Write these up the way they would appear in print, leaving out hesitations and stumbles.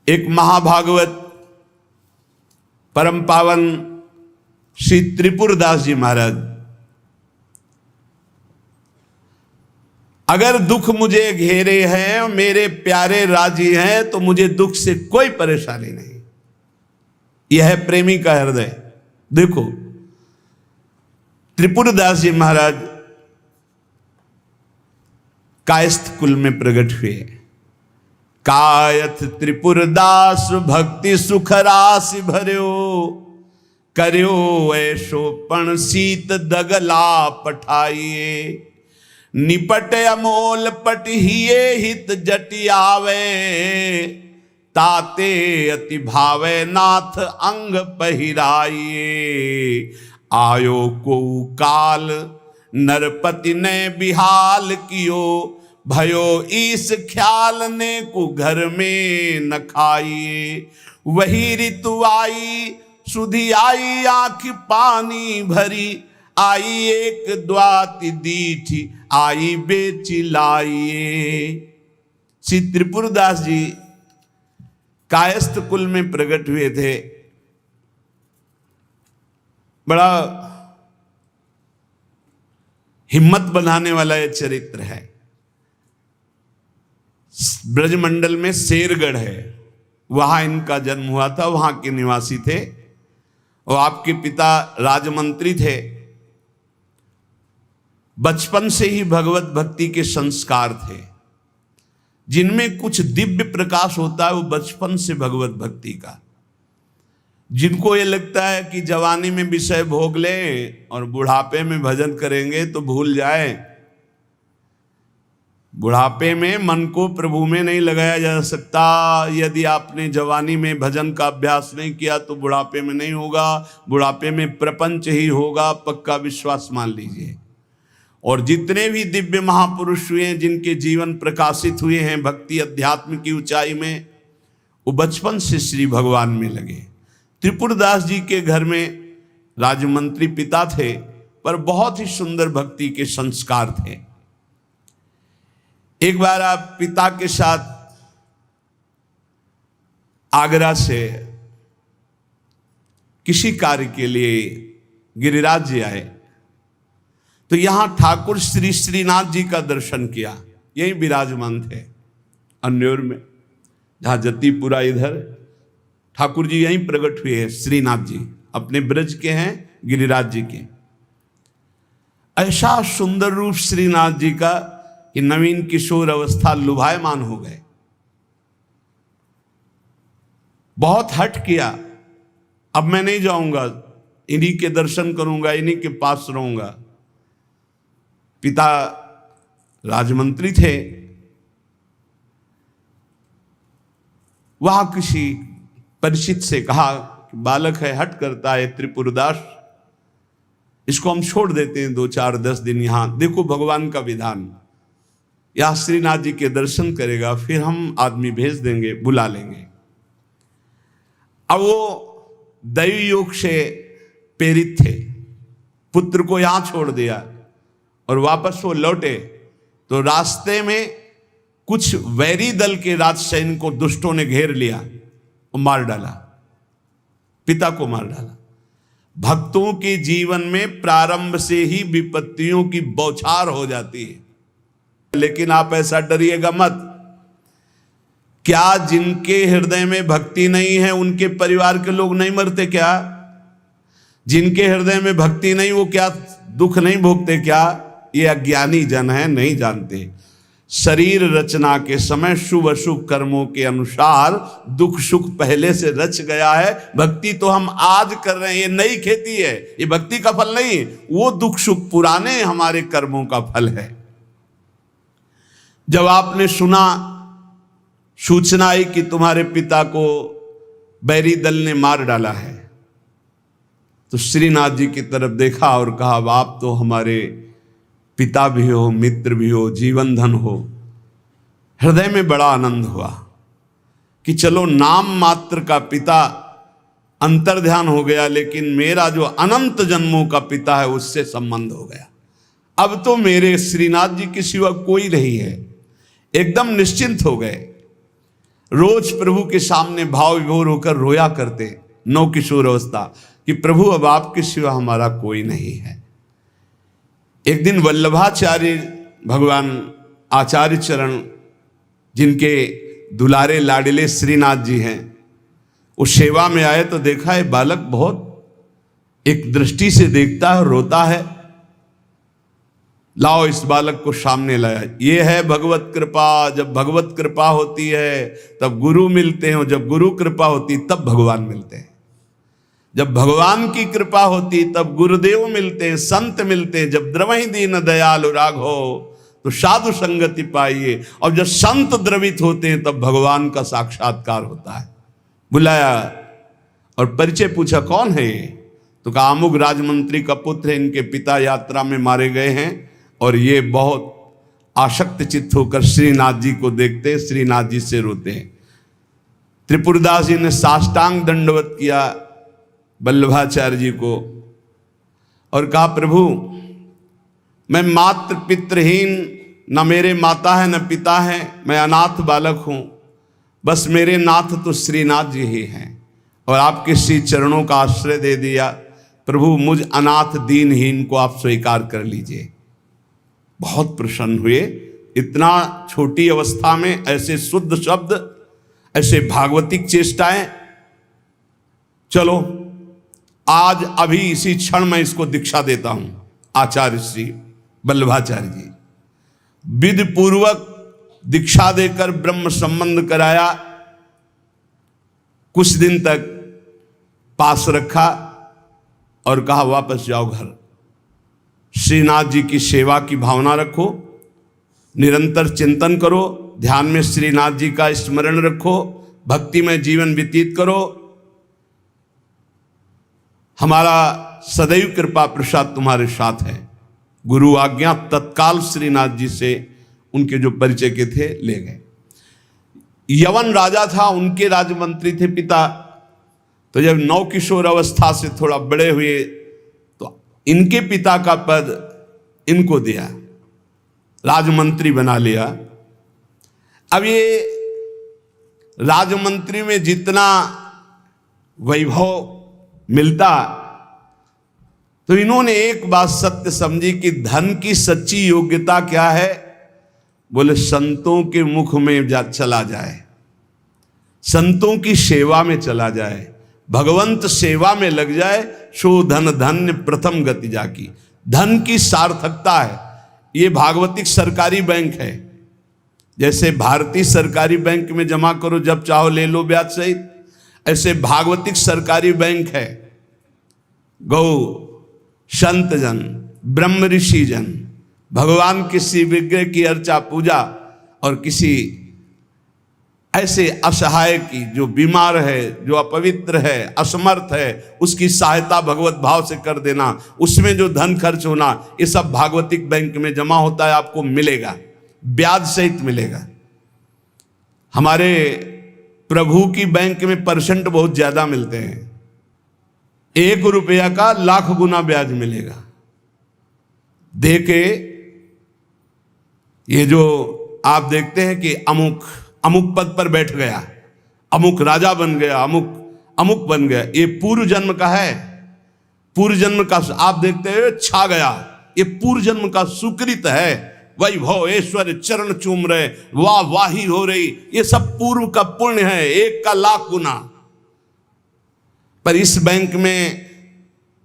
एक महाभागवत परम पावन श्री त्रिपुरदास जी महाराज, अगर दुख मुझे घेरे हैं, मेरे प्यारे राजी हैं, तो मुझे दुख से कोई परेशानी नहीं। यह है प्रेमी का हृदय। देखो त्रिपुरदास जी महाराज कायस्थ कुल में प्रकट हुए। कायथ त्रिपुरदास भक्ति सुख राशि भर्यो, कर्यो ऐशो पण सीत दगला पठाइए। निपट अमोल पटहिए हित जटियावे, ताते अति भावे नाथ अंग पहिराइए। आयो को काल नरपति ने बिहाल कियो, भयो ईस ख्याल ने को घर में न खाइए। वही ऋतु आई सुधी आई आंख पानी भरी, आई एक द्वाति दीठी आई बेची लाइए। श्री त्रिपुरदास जी कायस्थ कुल में प्रकट हुए थे। बड़ा हिम्मत बनाने वाला यह चरित्र है। ब्रजमंडल में शेरगढ़ है, वहां इनका जन्म हुआ था, वहां के निवासी थे और आपके पिता राजमंत्री थे। बचपन से ही भगवत भक्ति के संस्कार थे। जिनमें कुछ दिव्य प्रकाश होता है वो बचपन से भगवत भक्ति का। जिनको ये लगता है कि जवानी में विषय भोग लें और बुढ़ापे में भजन करेंगे तो भूल जाए। बुढ़ापे में मन को प्रभु में नहीं लगाया जा सकता। यदि आपने जवानी में भजन का अभ्यास नहीं किया तो बुढ़ापे में नहीं होगा। बुढ़ापे में प्रपंच ही होगा, पक्का विश्वास मान लीजिए। और जितने भी दिव्य महापुरुष हुए हैं, जिनके जीवन प्रकाशित हुए हैं भक्ति अध्यात्म की ऊंचाई में, वो बचपन से श्री भगवान में लगे। त्रिपुरदास जी के घर में राजमंत्री पिता थे, पर बहुत ही सुंदर भक्ति के संस्कार थे। एक बार आप पिता के साथ आगरा से किसी कार्य के लिए गिरिराज जी आए, तो यहां ठाकुर श्री श्रीनाथ जी का दर्शन किया। यही विराजमान थे अन्योर में, जहां जतीपुरा इधर ठाकुर जी यहीं प्रकट हुए हैं। श्रीनाथ जी अपने ब्रज के हैं, गिरिराज जी के। ऐसा सुंदर रूप श्रीनाथ जी का कि नवीन किशोर अवस्था लुभायमान हो गए। बहुत हट किया, अब मैं नहीं जाऊंगा, इन्हीं के दर्शन करूंगा, इन्हीं के पास रहूंगा। पिता राजमंत्री थे, वहां किसी परिचित से कहा कि बालक है, हट करता है त्रिपुरदास, इसको हम छोड़ देते हैं 2-4-10 दिन यहां। देखो भगवान का विधान, या श्रीनाथ जी के दर्शन करेगा, फिर हम आदमी भेज देंगे, बुला लेंगे। अब वो दैवी योग से प्रेरित थे, पुत्र को यहां छोड़ दिया और वापस वो लौटे तो रास्ते में कुछ वैरी दल के राज सैनिकों को दुष्टों ने घेर लिया और मार डाला, पिता को मार डाला। भक्तों के जीवन में प्रारंभ से ही विपत्तियों की बौछार हो जाती है, लेकिन आप ऐसा डरिएगा मत। क्या जिनके हृदय में भक्ति नहीं है उनके परिवार के लोग नहीं मरते क्या? जिनके हृदय में भक्ति नहीं वो क्या दुख नहीं भोगते क्या? ये अज्ञानी जन है, नहीं जानते। शरीर रचना के समय शुभ अशुभ कर्मों के अनुसार दुख सुख पहले से रच गया है। भक्ति तो हम आज कर रहे हैं, ये नई खेती है, ये भक्ति का फल नहीं। वो दुख सुख पुराने हमारे कर्मों का फल है। जब आपने सुना, सूचना आई कि तुम्हारे पिता को बैरी दल ने मार डाला है, तो श्रीनाथ जी की तरफ देखा और कहा, आप तो हमारे पिता भी हो, मित्र भी हो, जीवन धन हो। हृदय में बड़ा आनंद हुआ कि चलो नाम मात्र का पिता अंतर्ध्यान हो गया, लेकिन मेरा जो अनंत जन्मों का पिता है उससे संबंध हो गया। अब तो मेरे श्रीनाथ जी के सिवा कोई नहीं है। एकदम निश्चिंत हो गए। रोज प्रभु के सामने भाव विभोर होकर रोया करते नव किशोर अवस्था कि प्रभु अब आपके सिवा हमारा कोई नहीं है। एक दिन वल्लभाचार्य भगवान आचार्य चरण, जिनके दुलारे लाडिले श्रीनाथ जी हैं, उस सेवा में आए तो देखा है बालक बहुत एक दृष्टि से देखता है, रोता है। लाओ इस बालक को सामने लाया। ये है भगवत कृपा। जब भगवत कृपा होती है तब गुरु मिलते हैं, जब गुरु कृपा होती तब भगवान मिलते हैं। जब भगवान की कृपा होती तब गुरुदेव मिलते हैं, संत मिलते हैं। जब द्रवहि दीन दयालु राघो तो साधु संगति पाइए। और जब संत द्रवित होते हैं तब भगवान का साक्षात्कार होता है। बुलाया और परिचय पूछा, कौन है ये? तो कहा अमुक राजमंत्री का पुत्र है, इनके पिता यात्रा में मारे गए हैं और ये बहुत आसक्त चित्त होकर श्रीनाथ जी को देखते हैं, श्रीनाथ जी से रोते हैं। त्रिपुरदास जी ने साष्टांग दंडवत किया वल्लभाचार्य जी को और कहा, प्रभु मैं मात्र पितृहीन, न मेरे माता है न पिता है, मैं अनाथ बालक हूँ। बस मेरे नाथ तो श्रीनाथ जी ही हैं और आपके श्री चरणों का आश्रय दे दिया। प्रभु मुझ अनाथ दीनहीन को आप स्वीकार कर लीजिए। बहुत प्रसन्न हुए। इतना छोटी अवस्था में ऐसे शुद्ध शब्द, ऐसे भागवतिक चेष्टाएं। चलो आज अभी इसी क्षण मैं इसको दीक्षा देता हूं। आचार्य श्री वल्लभाचार्य जी विधि पूर्वक दीक्षा देकर ब्रह्म संबंध कराया। कुछ दिन तक पास रखा और कहा वापस जाओ घर। श्रीनाथ जी की सेवा की भावना रखो, निरंतर चिंतन करो, ध्यान में श्रीनाथ जी का स्मरण रखो, भक्ति में जीवन व्यतीत करो। हमारा सदैव कृपा प्रसाद तुम्हारे साथ है। गुरु आज्ञा तत्काल श्रीनाथ जी से उनके जो परिचय के थे ले गए। यवन राजा था, उनके राजमंत्री थे पिता। तो जब नौ किशोर अवस्था से थोड़ा बड़े हुए तो इनके पिता का पद इनको दिया, राजमंत्री बना लिया। अब ये राजमंत्री में जितना वैभव मिलता तो इन्होंने एक बात सत्य समझी कि धन की सच्ची योग्यता क्या है। बोले संतों के मुख में चला जाए, संतों की सेवा में चला जाए, भगवंत सेवा में लग जाए, सो धन धन्य प्रथम गति जाकी। धन की सार्थकता है। ये भागवतिक सरकारी बैंक है। जैसे भारतीय सरकारी बैंक में जमा करो जब चाहो ले लो ब्याज सहित, ऐसे भागवतिक सरकारी बैंक है। गौ संत जन, ब्रह्म ऋषि जन, भगवान किसी विग्रह की अर्चा पूजा और किसी ऐसे असहाय की जो बीमार है, जो अपवित्र है, असमर्थ है, उसकी सहायता भगवत भाव से कर देना, उसमें जो धन खर्च होना, ये सब भागवतिक बैंक में जमा होता है। आपको मिलेगा, ब्याज सहित मिलेगा। हमारे प्रभु की बैंक में परसेंट बहुत ज्यादा मिलते हैं। 1 रुपया का लाख गुना ब्याज मिलेगा। दे के ये जो आप देखते हैं कि अमुक पद पर बैठ गया, अमुक राजा बन गया, अमुक बन गया, ये पूर्व जन्म का है। पूर्व जन्म का आप देखते हैं छा गया, ये पूर्व जन्म का सुकृत है। वैभव ऐश्वर्य चरण चूम रहे, वाह वाही हो रही, ये सब पूर्व का पुण्य है, 1 का लाख गुना। पर इस बैंक में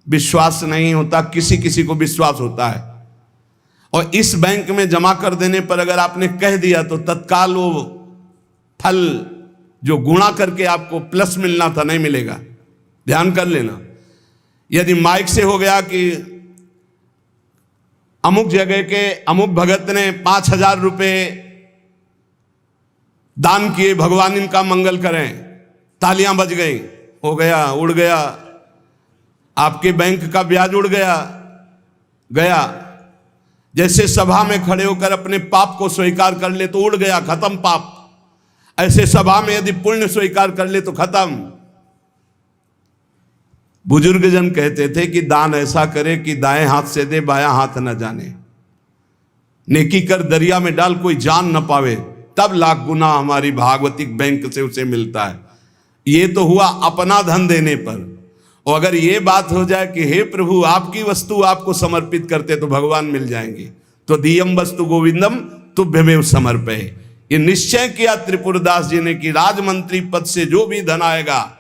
विश्वास नहीं होता, किसी किसी को विश्वास होता है। और इस बैंक में जमा कर देने पर अगर आपने कह दिया तो तत्काल वो फल जो गुणा करके आपको प्लस मिलना था नहीं मिलेगा। ध्यान कर लेना। यदि माइक से हो गया कि अमुक जगह के अमुक भगत ने 5000 रुपये दान किए, भगवान इनका मंगल करें, तालियां बज गई, हो गया, उड़ गया, आपके बैंक का ब्याज उड़ गया। जैसे सभा में खड़े होकर अपने पाप को स्वीकार कर ले तो उड़ गया, खत्म पाप। ऐसे सभा में यदि पुण्य स्वीकार कर ले तो खत्म। बुजुर्ग जन कहते थे कि दान ऐसा करे कि दाएं हाथ से दे, बायां हाथ न जाने। नेकी कर दरिया में डाल, कोई जान न पावे। तब लाख गुना हमारी भागवतिक बैंक से उसे मिलता है। ये तो हुआ अपना धन देने पर। और अगर ये बात हो जाए कि हे प्रभु आपकी वस्तु आपको समर्पित करते तो भगवान मिल जाएंगे, तो दीयम वस्तु गोविंदम तुभ्यमेव समर्पये। ये निश्चय किया त्रिपुरदास जी ने कि राजमंत्री पद से जो भी धन आएगा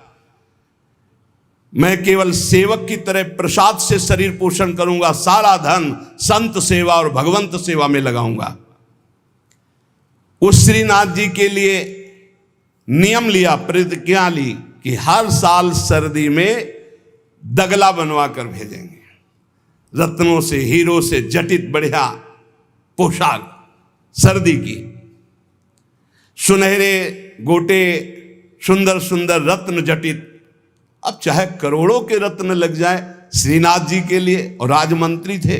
मैं केवल सेवक की तरह प्रसाद से शरीर पोषण करूंगा, सारा धन संत सेवा और भगवंत सेवा में लगाऊंगा। उस श्रीनाथ जी के लिए नियम लिया, प्रतिज्ञा ली कि हर साल सर्दी में दगला बनवा कर भेजेंगे, रत्नों से हीरो से जटित बढ़िया पोशाक सर्दी की, सुनहरे गोटे सुंदर सुंदर रत्न जटित। अब चाहे करोड़ों के रत्न लग जाए श्रीनाथ जी के लिए, और राजमंत्री थे,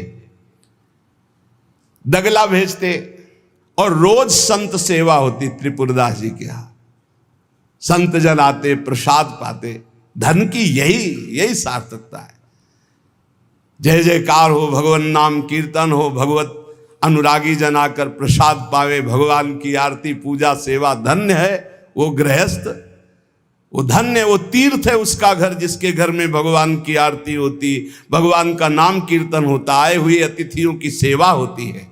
दगला भेजते और रोज संत सेवा होती त्रिपुरदास जी के यहां। संत जन आते, प्रसाद पाते। धन की यही सार्थकता है। जय जयकार हो, भगवान नाम कीर्तन हो, भगवत अनुरागी जन आकर प्रसाद पावे, भगवान की आरती पूजा सेवा। धन्य है वो गृहस्थ, वो धन्य, वो तीर्थ है उसका घर जिसके घर में भगवान की आरती होती, भगवान का नाम कीर्तन होता, आए हुए अतिथियों की सेवा होती है।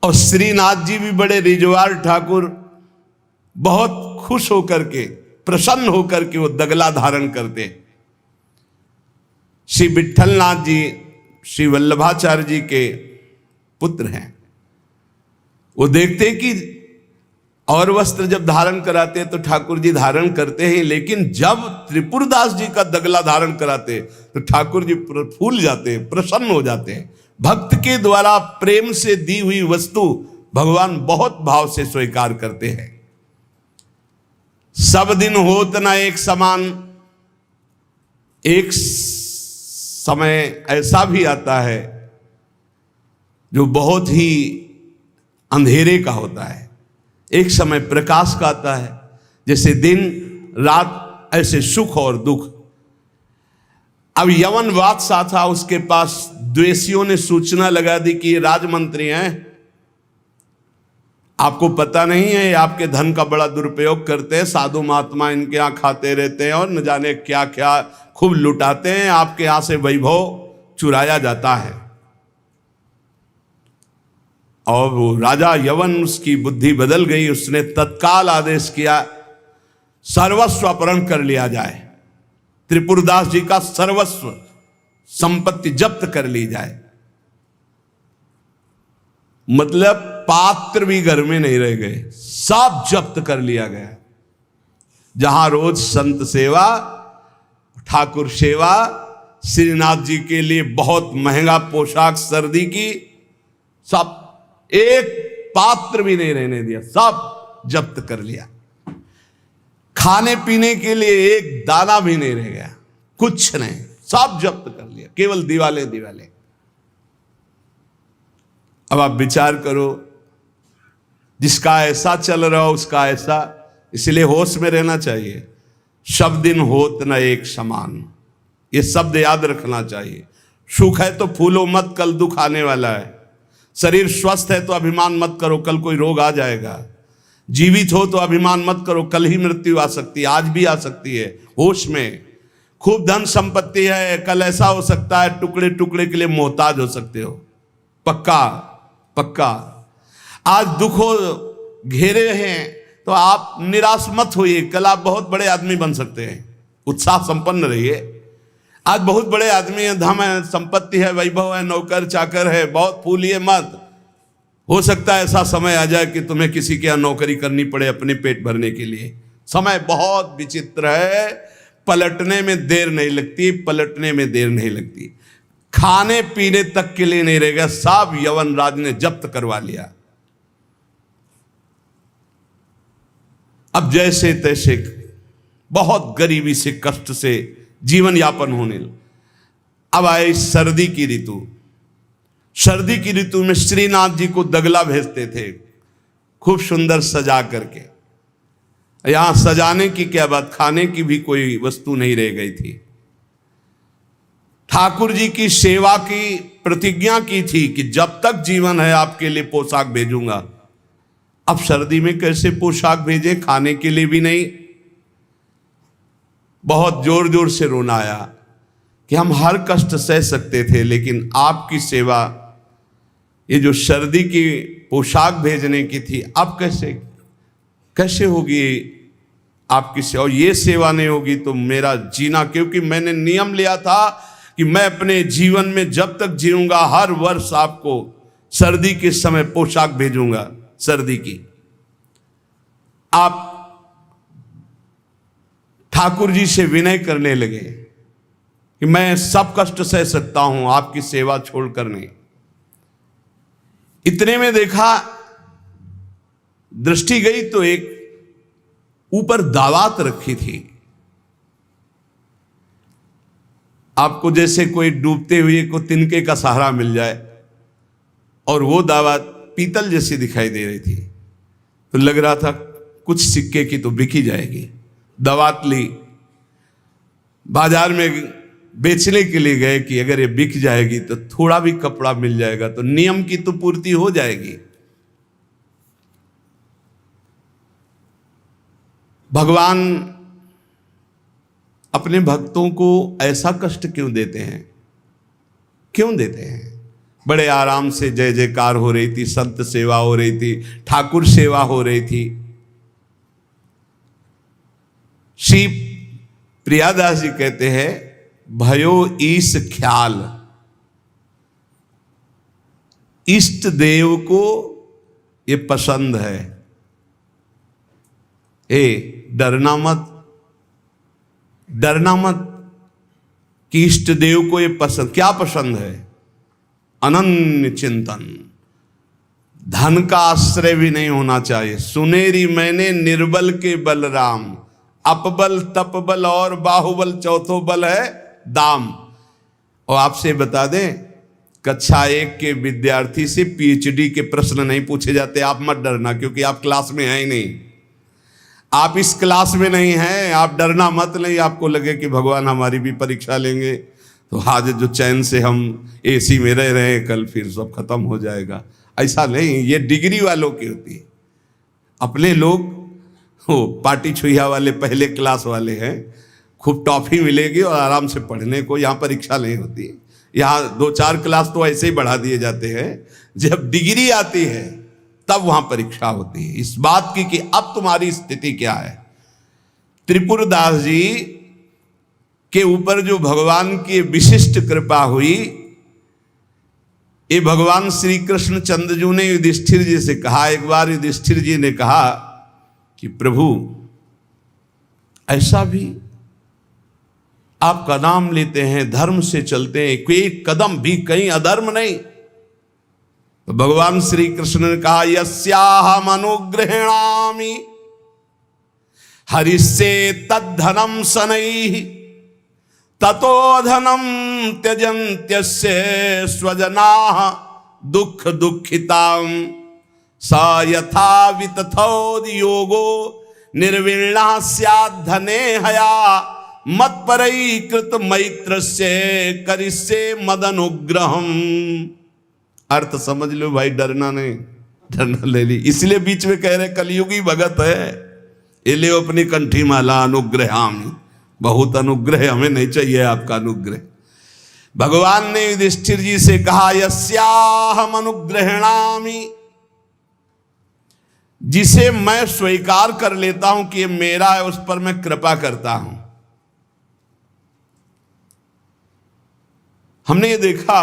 और श्रीनाथ जी भी बड़े रिजवार ठाकुर, बहुत खुश होकर के, प्रसन्न होकर के वो दगला धारण करते। श्री विठलनाथ जी श्री वल्लभाचार्य जी के पुत्र हैं। वो देखते कि और वस्त्र जब धारण कराते तो ठाकुर जी धारण करते हैं, लेकिन जब त्रिपुरदास जी का दगला धारण कराते तो ठाकुर जी फूल जाते हैं, प्रसन्न हो जाते हैं। भक्त के द्वारा प्रेम से दी हुई वस्तु भगवान बहुत भाव से स्वीकार करते हैं। सब दिन होत न एक समान, एक समय ऐसा भी आता है जो बहुत ही अंधेरे का होता है, एक समय प्रकाश का आता है। जैसे दिन रात ऐसे सुख और दुख। अब यवन बादशाह था, उसके पास द्वेषियों ने सूचना लगा दी कि ये राजमंत्री हैं, आपको पता नहीं है ये आपके धन का बड़ा दुरुपयोग करते हैं, साधु महात्मा इनके यहाँ खाते रहते हैं और न जाने क्या क्या खूब लुटाते हैं, आपके यहाँ से वैभव चुराया जाता है। और वो राजा यवन, उसकी बुद्धि बदल गई, उसने तत्काल आदेश किया सर्वस्व अपहरण कर लिया जाए, त्रिपुरदास जी का सर्वस्व संपत्ति जब्त कर ली जाए। मतलब पात्र भी घर में नहीं रह गए, सब जब्त कर लिया गया। जहां रोज संत सेवा, ठाकुर सेवा, श्रीनाथ जी के लिए बहुत महंगा पोशाक सर्दी की, सब एक पात्र भी नहीं रहने दिया, सब जब्त कर लिया। खाने पीने के लिए एक दाना भी नहीं रह गया, कुछ नहीं, सब जब्त कर लिया, केवल दिवाले दिवाले। अब आप विचार करो, जिसका ऐसा चल रहा हो उसका ऐसा, इसलिए होश में रहना चाहिए। सब दिन होत न एक समान, ये शब्द याद रखना चाहिए। सुख है तो फूलो मत, कल दुख आने वाला है। शरीर स्वस्थ है तो अभिमान मत करो, कल कोई रोग आ जाएगा। जीवित हो तो अभिमान मत करो, कल ही मृत्यु आ सकती है, आज भी आ सकती है। होश में। खूब धन संपत्ति है, कल ऐसा हो सकता है टुकड़े टुकड़े के लिए मोहताज हो सकते हो। पक्का पक्का। आज दुखों घेरे हैं तो आप निराश मत होइए, कल आप बहुत बड़े आदमी बन सकते हैं। उत्साह संपन्न रहिए। आज बहुत बड़े आदमी हैं, धन है, संपत्ति है, वैभव है, नौकर चाकर है, बहुत फूलिए मत। हो सकता है ऐसा समय आ जाए कि तुम्हें किसी के यहाँ नौकरी करनी पड़े अपने पेट भरने के लिए। समय बहुत विचित्र है, पलटने में देर नहीं लगती, पलटने में देर नहीं लगती। खाने पीने तक के लिए नहीं रहेगा, सब यवन राज ने जब्त करवा लिया। अब जैसे तैसे बहुत गरीबी से, कष्ट से जीवन यापन होने लगा। अब आए सर्दी की ऋतु। सर्दी की ऋतु में श्रीनाथ जी को दगला भेजते थे, खूब सुंदर सजा करके। यहां सजाने की क्या बात, खाने की भी कोई वस्तु नहीं रह गई थी। ठाकुर जी की सेवा की प्रतिज्ञा की थी कि जब तक जीवन है आपके लिए पोशाक भेजूंगा। अब सर्दी में कैसे पोशाक भेजे, खाने के लिए भी नहीं। बहुत जोर जोर से रोना आया कि हम हर कष्ट सह सकते थे, लेकिन आपकी सेवा, ये जो सर्दी की पोशाक भेजने की थी, अब कैसे होगी आपकी सेवा। और ये सेवा नहीं होगी तो मेरा जीना, क्योंकि मैंने नियम लिया था कि मैं अपने जीवन में जब तक जीऊंगा हर वर्ष आपको सर्दी के समय पोशाक भेजूंगा सर्दी की। आप ठाकुर जी से विनय करने लगे कि मैं सब कष्ट सह सकता हूं, आपकी सेवा छोड़कर नहीं। इतने में देखा, दृष्टि गई तो एक ऊपर दावात रखी थी। आपको जैसे कोई डूबते हुए को तिनके का सहारा मिल जाए, और वो दावत पीतल जैसी दिखाई दे रही थी, तो लग रहा था कुछ सिक्के की तो बिकी जाएगी। दावत ली, बाजार में बेचने के लिए गए कि अगर ये बिक जाएगी तो थोड़ा भी कपड़ा मिल जाएगा तो नियम की तो पूर्ति हो जाएगी। भगवान अपने भक्तों को ऐसा कष्ट क्यों देते हैं, क्यों देते हैं। बड़े आराम से जय जयकार हो रही थी, संत सेवा हो रही थी, ठाकुर सेवा हो रही थी। श्री प्रियादास जी कहते हैं, भयो ईश ख्याल, इष्ट देव को ये पसंद है। डरना मत, डरना मत कि इष्ट देव को ये पसंद, क्या पसंद है, अनन्य चिंतन। धन का आश्रय भी नहीं होना चाहिए। सुनेरी मैंने निर्बल के बलराम, अपबल तपबल और बाहुबल, चौथो बल है दाम। और आपसे बता दें, कक्षा 1 के विद्यार्थी से पीएचडी के प्रश्न नहीं पूछे जाते। आप मत डरना, क्योंकि आप क्लास में हैं ही नहीं, आप इस क्लास में नहीं हैं। आप डरना मत। नहीं आपको लगे कि भगवान हमारी भी परीक्षा लेंगे तो आज जो चैन से हम एसी में रह रहे हैं, कल फिर सब खत्म हो जाएगा, ऐसा नहीं। ये डिग्री वालों की होती है। अपने लोग वो पार्टी छुइया वाले पहले क्लास वाले हैं, खूब टॉफी मिलेगी और आराम से पढ़ने को। यहाँ परीक्षा नहीं होती है। यहाँ 2-4 क्लास तो ऐसे ही बढ़ा दिए जाते हैं। जब डिग्री आती है तब वहाँ परीक्षा होती है, इस बात की कि अब तुम्हारी स्थिति क्या है। त्रिपुरदास जी के ऊपर जो भगवान की विशिष्ट कृपा हुई, ये भगवान श्री कृष्ण चंद्रजू ने युधिष्ठिर जी से कहा। एक बार युधिष्ठिर जी ने कहा कि प्रभु, ऐसा भी आपका नाम लेते हैं, धर्म से चलते हैं, कोई कदम भी कहीं अधर्म नहीं। तो भगवान श्री कृष्ण ने कहा, यस्याहम अनुग्रहणामि हरिस्ये तद्धनम शनैः ततो धनम त्यजन्त्यस्य स्वजनाः दुख दुःखितां स यथा वितथोद्योगो निर्विण्णः स्यात् धने हया मत्परैकृत मैत्रस्य करिष्ये मदनुग्रहम्। अर्थ समझ लो भाई, डरना नहीं, डरना ले ली। इसलिए बीच में कह रहे कलयुगी भगत है, ये ले अपनी कंठी माला अनुग्रहामि। बहुत अनुग्रह, हमें नहीं चाहिए आपका अनुग्रह। भगवान ने युधिष्ठिर जी से कहा, यस्याहम अनुग्रहणामि, जिसे मैं स्वीकार कर लेता हूं कि ये मेरा है, उस पर मैं कृपा करता हूं। हमने ये देखा,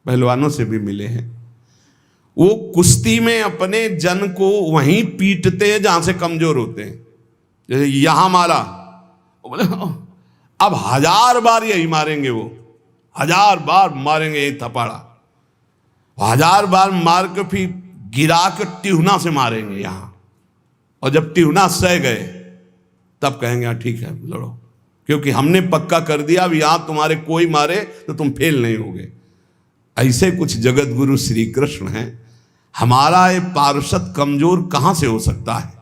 पहलवानों से भी मिले हैं, वो कुश्ती में अपने जन को वहीं पीटते हैं जहां से कमजोर होते हैं। जैसे यहां मारा, बोले अब 1000 बार यही मारेंगे, वो 1000 बार मारेंगे यही थपाड़ा, 1000 बार मार के फिर गिरा के टिहुना से मारेंगे यहां। और जब टिहुना सह गए तब कहेंगे हाँ ठीक है लड़ो, क्योंकि हमने पक्का कर दिया अब यहां तुम्हारे कोई मारे तो तुम फेल नहीं होगे। ऐसे कुछ जगत गुरु श्री कृष्ण हैं। हमारा ये पार्षद कमजोर कहां से हो सकता है?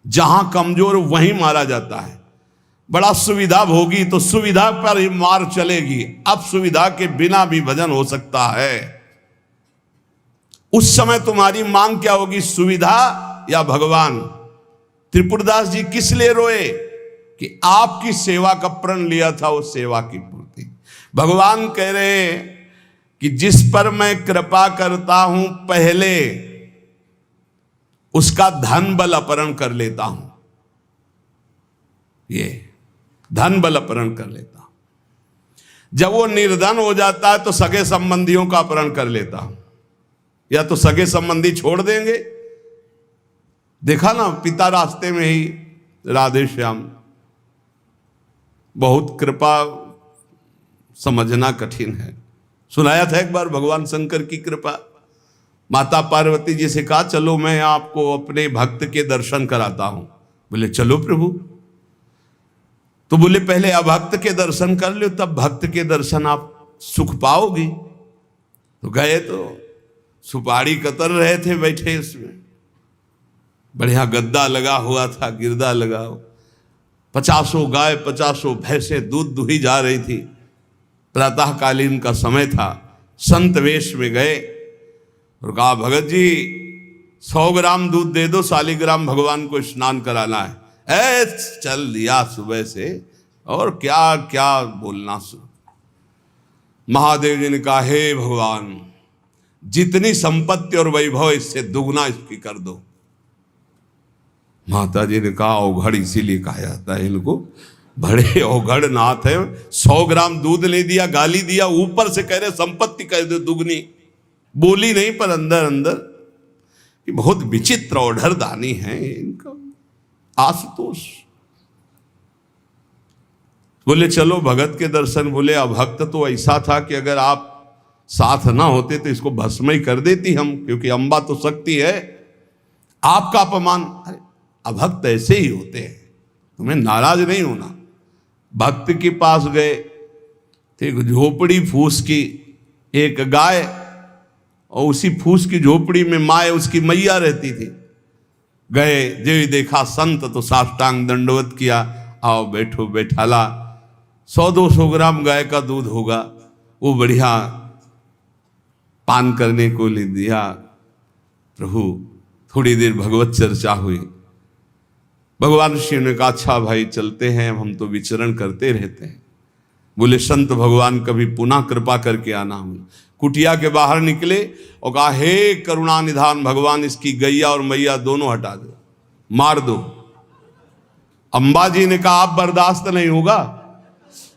जहां कमजोर वहीं मारा जाता है। बड़ा सुविधा होगी तो सुविधा पर ही मार चलेगी, अब सुविधा के बिना भी भजन हो सकता है। उस समय तुम्हारी मांग क्या होगी, सुविधा या भगवान? त्रिपुरदास जी किस लिए रोए? कि आपकी सेवा का प्रण लिया था, उस सेवा की पूर्ति। भगवान कह रहे हैं कि जिस पर मैं कृपा करता हूं पहले उसका धन बल अपहरण कर लेता हूं। ये धन बल अपहरण कर लेता हूं। जब वो निर्धन हो जाता है तो सगे संबंधियों का अपहरण कर लेता हूं। या तो सगे संबंधी छोड़ देंगे, देखा ना पिता रास्ते में ही राधे श्याम। बहुत कृपा समझना कठिन है। सुनाया था एक बार भगवान शंकर की कृपा। माता पार्वती जी से कहा चलो मैं आपको अपने भक्त के दर्शन कराता हूं। बोले चलो प्रभु। तो बोले पहले अभक्त के दर्शन कर लो, तब भक्त के दर्शन आप सुख पाओगी। तो गए तो सुपारी कतर रहे थे बैठे, उसमें बढ़िया गद्दा लगा हुआ था, गिरदा लगा हुआ, 50 गाय 50 भैंसे दूध दुही जा रही थी। प्रातःकालीन का समय था। संत वेश में गए और कहा भगत जी 100 ग्राम दूध दे दो, शालिग्राम भगवान को स्नान कराना है। चल दिया सुबह से, और क्या क्या बोलना। महादेव जी ने कहा हे भगवान, जितनी संपत्ति और वैभव इससे दुगना इसकी कर दो। माता जी ने कहा अवघड़ इसीलिए कहा जाता है इनको, बड़े अवघड़ नाथ है। 100 ग्राम दूध ले दिया, गाली दिया, ऊपर से कह रहे संपत्ति कह दो दुगनी। बोली नहीं पर अंदर अंदर ये बहुत विचित्र औढ़र दानी है इनका। आशुतोष बोले चलो भगत के दर्शन। बोले अभक्त तो ऐसा था कि अगर आप साथ ना होते तो इसको भस्म ही कर देती हम, क्योंकि अंबा तो शक्ति है। आपका अपमान। अरे अभक्त ऐसे ही होते हैं, तुम्हें नाराज नहीं होना। भक्त के पास गए, एक झोपड़ी फूस की, एक गाय, और उसी फूस की झोपड़ी में माए उसकी मैया रहती थी। गए जो देखा संत तो साष्टांग दंडवत किया, आओ बैठो बैठाला। 100-200 ग्राम गाय का दूध होगा, वो बढ़िया पान करने को ले दिया। प्रभु थोड़ी देर भगवत चर्चा हुई। भगवान शिव ने कहा अच्छा भाई चलते हैं, हम तो विचरण करते रहते हैं। बोले संत भगवान कभी पुनः कृपा करके आना। हम कुटिया के बाहर निकले और कहा हे करुणा निधान भगवान, इसकी गैया और मैया दोनों हटा दो, मार दो। अंबा जी ने कहा आप बर्दाश्त नहीं होगा।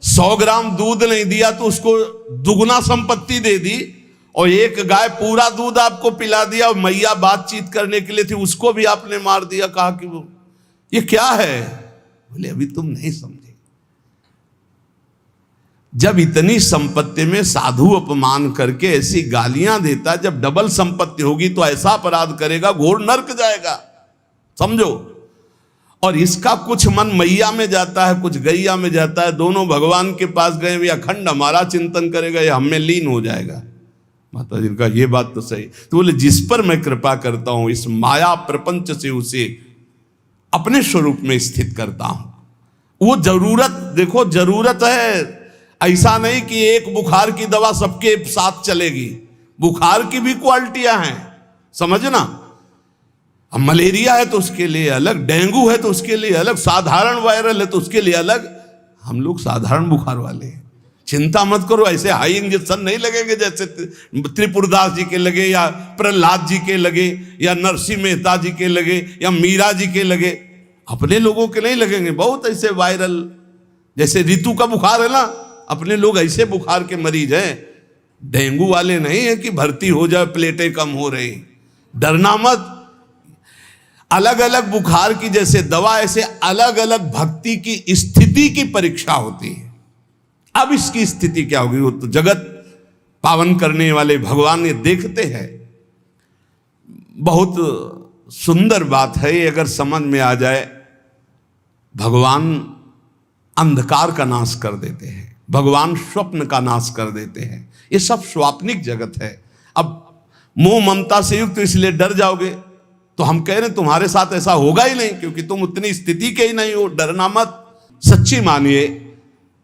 100 ग्राम दूध नहीं दिया तो उसको दुगना संपत्ति दे दी, और एक गाय पूरा दूध आपको पिला दिया, और मैया बातचीत करने के लिए थी उसको भी आपने मार दिया। कहा कि वो ये क्या है? बोले अभी तुम नहीं समझे। जब इतनी संपत्ति में साधु अपमान करके ऐसी गालियां देता, जब डबल संपत्ति होगी तो ऐसा अपराध करेगा घोर नरक जाएगा, समझो। और इसका कुछ मन मैया में जाता है, कुछ गैया में जाता है। दोनों भगवान के पास गए हुए अखंड हमारा चिंतन करेगा, ये हमें लीन हो जाएगा। माता जी ने कहा ये बात तो सही। तो बोले जिस पर मैं कृपा करता हूं इस माया प्रपंच से उसे अपने स्वरूप में स्थित करता हूं। वो जरूरत देखो, जरूरत है। ऐसा नहीं कि एक बुखार की दवा सबके साथ चलेगी। बुखार की भी क्वालिटियां हैं, समझना। अब मलेरिया है तो उसके लिए अलग, डेंगू है तो उसके लिए अलग, साधारण वायरल है तो उसके लिए अलग। हम लोग साधारण बुखार वाले हैं, चिंता मत करो। ऐसे हाई इंजेक्शन नहीं लगेंगे जैसे त्रिपुरदास जी के लगे, या प्रहलाद जी के लगे, या नरसिंह मेहता जी के लगे, या मीरा जी के लगे। अपने लोगों के नहीं लगेंगे। बहुत ऐसे वायरल, जैसे ऋतु का बुखार है ना, अपने लोग ऐसे बुखार के मरीज हैं। डेंगू वाले नहीं है कि भर्ती हो जाए प्लेटें कम हो रही। डरना मत। अलग अलग बुखार की जैसे दवा, ऐसे अलग अलग भक्ति की स्थिति की परीक्षा होती है। अब इसकी स्थिति क्या होगी वो तो जगत पावन करने वाले भगवान ये देखते हैं। बहुत सुंदर बात है ये, अगर समझ में आ जाए। भगवान अंधकार का नाश कर देते हैं, भगवान स्वप्न का नाश कर देते हैं। ये सब स्वाप्निक जगत है। अब मोह ममता से युक्त इसलिए डर जाओगे तो हम कह रहे हैं तुम्हारे साथ ऐसा होगा ही नहीं, क्योंकि तुम उतनी स्थिति के ही नहीं हो। डरना मत, सच्ची मानिए।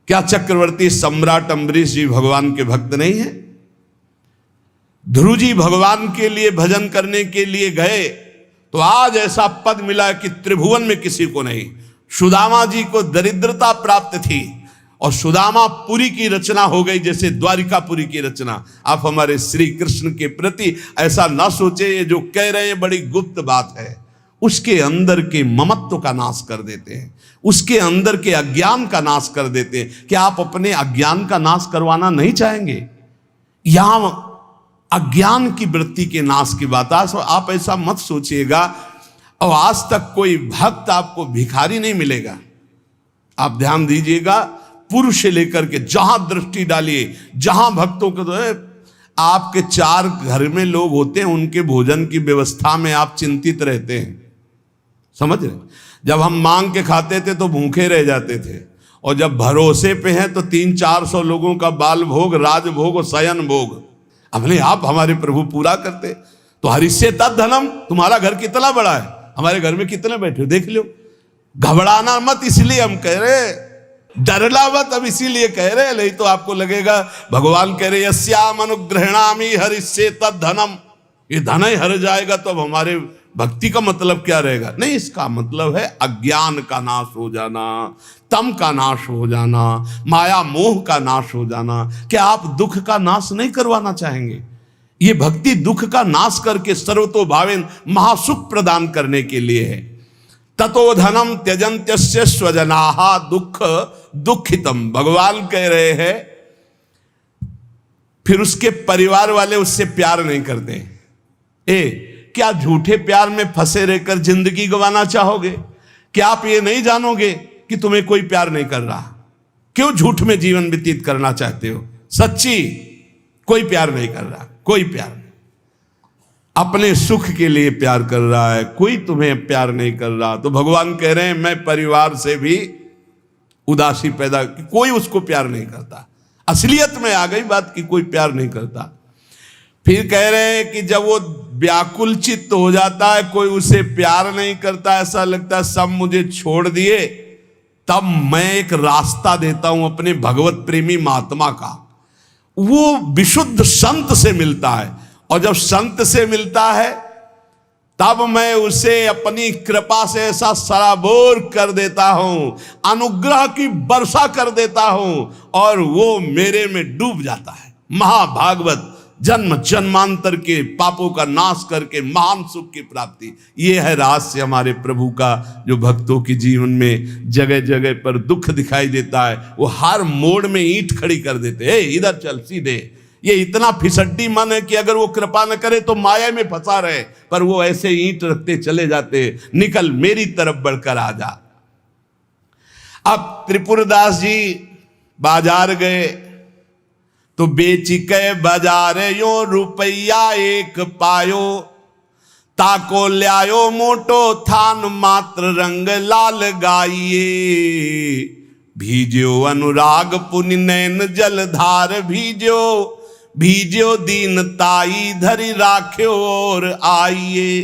क्या चक्रवर्ती सम्राट अम्बरीश जी भगवान के भक्त नहीं है? ध्रुव जी भगवान के लिए भजन करने के लिए गए तो आज ऐसा पद मिला कि त्रिभुवन में किसी को नहीं। सुदामा जी को दरिद्रता प्राप्त थी और सुदामापुरी की रचना हो गई, जैसे द्वारिकापुरी की रचना। आप हमारे श्री कृष्ण के प्रति ऐसा ना सोचे, ये जो कह रहे हैं बड़ी गुप्त बात है। उसके अंदर के ममत्व का नाश कर देते हैं, उसके अंदर के अज्ञान का नाश कर देते हैं। क्या आप अपने अज्ञान का नाश करवाना नहीं चाहेंगे? यहां अज्ञान की वृत्ति के नाश की बात। आप ऐसा मत सोचिएगा, और आज तक कोई भक्त आपको भिखारी नहीं मिलेगा। आप ध्यान दीजिएगा, पुरुष से लेकर के जहां दृष्टि डालिए, जहां भक्तों को आपके 4 घर में लोग होते हैं, उनके भोजन की व्यवस्था में आप चिंतित रहते हैं। समझ रहे? जब हम मांग के खाते थे तो भूखे रह जाते थे, और जब भरोसे पे हैं तो 300-400 लोगों का बाल भोग, राजभोग और शयन भोग अपने आप हमारे प्रभु पूरा करते। तो हरिष्ये तद धनम, तुम्हारा घर कितना बड़ा है, हमारे घर में कितने बैठे हो देख लो। घबराना मत, इसलिए हम कह रहे, डरना मत अब इसीलिए कह रहे, नहीं तो आपको लगेगा भगवान कह रहे यस्याम अनुग्रहणामि हरिष्ये तद धनम, ये धन ही हर जाएगा तो अब हमारे भक्ति का मतलब क्या रहेगा? नहीं, इसका मतलब है अज्ञान का नाश हो जाना, तम का नाश हो जाना, माया मोह का नाश हो जाना। क्या आप दुख का नाश नहीं करवाना चाहेंगे? ये भक्ति दुख का नाश करके सर्वतो भावेन महासुख प्रदान करने के लिए है। ततो धनम त्यजन्त्यस्य स्वजनाः दुख दुखितम, भगवान कह रहे हैं। फिर उसके परिवार वाले उससे प्यार नहीं करते। क्या झूठे प्यार में फंसे रहकर जिंदगी गंवाना चाहोगे? क्या आप ये नहीं जानोगे कि तुम्हें कोई प्यार नहीं कर रहा? क्यों झूठ में जीवन व्यतीत करना चाहते हो? सच्ची कोई प्यार नहीं कर रहा, कोई प्यार नहीं। अपने सुख के लिए प्यार कर रहा है, कोई तुम्हें प्यार नहीं कर रहा। तो भगवान कह रहे हैं मैं परिवार से भी उदासी पैदा, कोई उसको प्यार नहीं करता। असलियत में आ गई बात कि कोई प्यार नहीं करता। फिर कह रहे हैं कि जब वो व्याकुल चित्त हो जाता है, कोई उसे प्यार नहीं करता, ऐसा लगता है सब मुझे छोड़ दिए, तब मैं एक रास्ता देता हूं अपने भगवत प्रेमी महात्मा का। वो विशुद्ध संत से मिलता है, और जब संत से मिलता है तब मैं उसे अपनी कृपा से ऐसा सराबोर कर देता हूं, अनुग्रह की वर्षा कर देता हूं, और वो मेरे में डूब जाता है। महाभागवत, जन्म जन्मांतर के पापों का नाश करके महान सुख की प्राप्ति। ये है रहस्य हमारे प्रभु का, जो भक्तों के जीवन में जगह जगह पर दुख दिखाई देता है। वो हर मोड़ में ईंट खड़ी कर देते हैं, इधर चल सीधे। ये इतना फिसड्डी मन है कि अगर वो कृपा न करे तो माया में फंसा रहे, पर वो ऐसे ईंट रखते चले जाते, निकल मेरी तरफ बढ़कर आ जा। अब त्रिपुरदास जी बाजार गए तो बेची के बाजार यो रुपया एक पायो, ताको ल्यायो मोटो थान मात्र रंग लाल गाइए, भीजो अनुराग पुनि नैन जलधार भीजो, भीजो दीन ताई धरि राख्यो और आइए,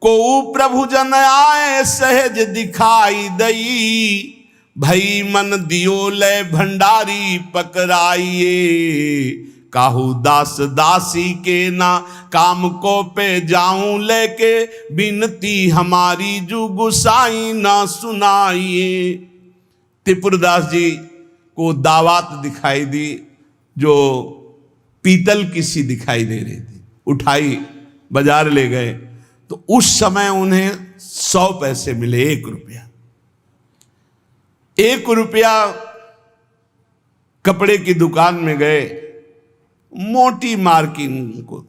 को प्रभु जन आए सहज दिखाई दई, भई मन दियो ले भंडारी पकड़ाइए, काहू दास दासी के ना काम को पे जाऊं लेके, बिनती हमारी जू गुसाई ना सुनाइए। त्रिपुरदास जी को दावत दिखाई दी, जो पीतल की सी दिखाई दे रही थी, उठाई बाजार ले गए तो उस समय उन्हें 100 पैसे मिले, 1 रुपया। 1 रुपया कपड़े की दुकान में गए, मोटी मार्किंग को।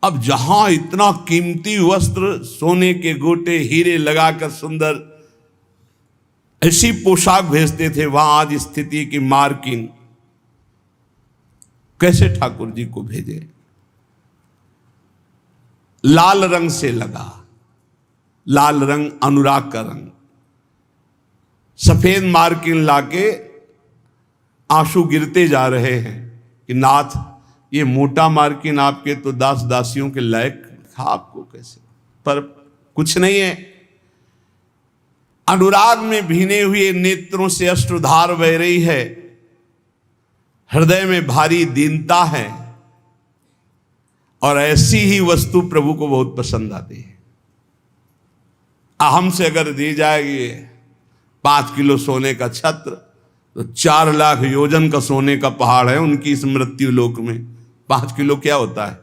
अब जहां इतना कीमती वस्त्र, सोने के गोटे, हीरे लगाकर सुंदर ऐसी पोशाक भेजते थे, वहां आज स्थिति की मार्किंग कैसे ठाकुर जी को भेजे? लाल रंग से लगा, लाल रंग अनुराग का रंग, सफेद मार्किन लाके आंसू गिरते जा रहे हैं कि नाथ ये मोटा मार्किन आपके तो दास दासियों के लायक था, आपको कैसे? पर कुछ नहीं है, अनुराग में भीने हुए नेत्रों से अश्रुधार बह रही है, हृदय में भारी दीनता है, और ऐसी ही वस्तु प्रभु को बहुत पसंद आती है। हमसे अगर दी जाएगी 5 किलो सोने का छत्र, तो 4 लाख योजन का सोने का पहाड़ है उनकी इस मृत्यु लोक में। 5 किलो क्या होता है?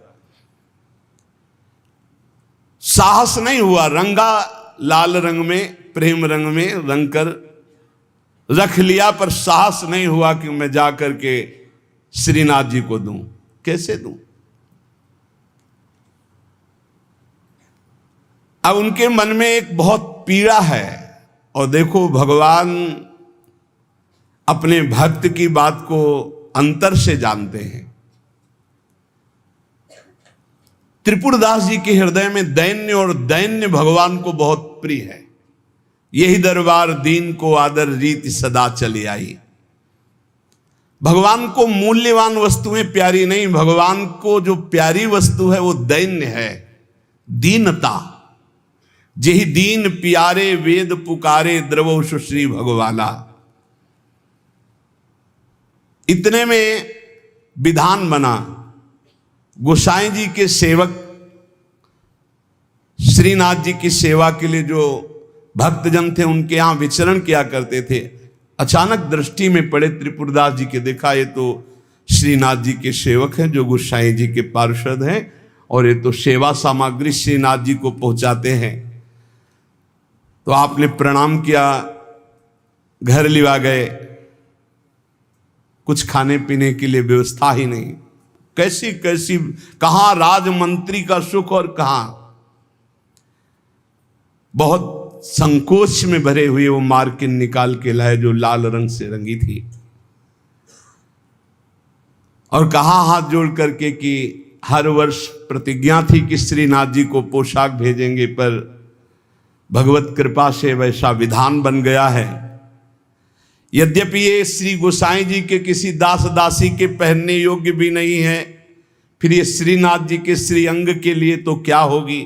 साहस नहीं हुआ, रंगा लाल रंग में, प्रेम रंग में रंग कर रख लिया, पर साहस नहीं हुआ कि मैं जा करके श्रीनाथ जी को दूं। कैसे दूं? अब उनके मन में एक बहुत पीड़ा है। और देखो, भगवान अपने भक्त की बात को अंतर से जानते हैं। त्रिपुरदास जी के हृदय में दैन्य, और दैन्य भगवान को बहुत प्रिय है। यही दरबार दीन को आदर रीति सदा चली आई। भगवान को मूल्यवान वस्तुएं प्यारी नहीं, भगवान को जो प्यारी वस्तु है वो दैन्य है, दीनता। जेहि दीन प्यारे वेद पुकारे, द्रवो सुश्री भगवाला। इतने में विधान बना, गोसाई जी के सेवक श्रीनाथ जी की सेवा के लिए जो भक्तजन थे उनके यहां विचरण किया करते थे, अचानक दृष्टि में पड़े त्रिपुरदास जी के। देखा, ये तो श्रीनाथ जी के सेवक हैं जो गोसाई जी के पार्षद हैं, और ये तो सेवा सामग्री श्रीनाथ जी को पहुंचाते हैं। तो आपने प्रणाम किया, घर लिवा गए, कुछ खाने पीने के लिए व्यवस्था ही नहीं। कैसी कैसी, कहां राजमंत्री का सुख और कहां। बहुत संकोच में भरे हुए वो मार्किन निकाल के लाए जो लाल रंग से रंगी थी, और कहा हाथ जोड़ करके कि हर वर्ष प्रतिज्ञा थी कि श्रीनाथ जी को पोशाक भेजेंगे, पर भगवत कृपा से वैसा विधान बन गया है। यद्यपि ये श्री गोसाई जी के किसी दास दासी के पहनने योग्य भी नहीं है, फिर ये श्रीनाथ जी के श्री अंग के लिए तो क्या होगी।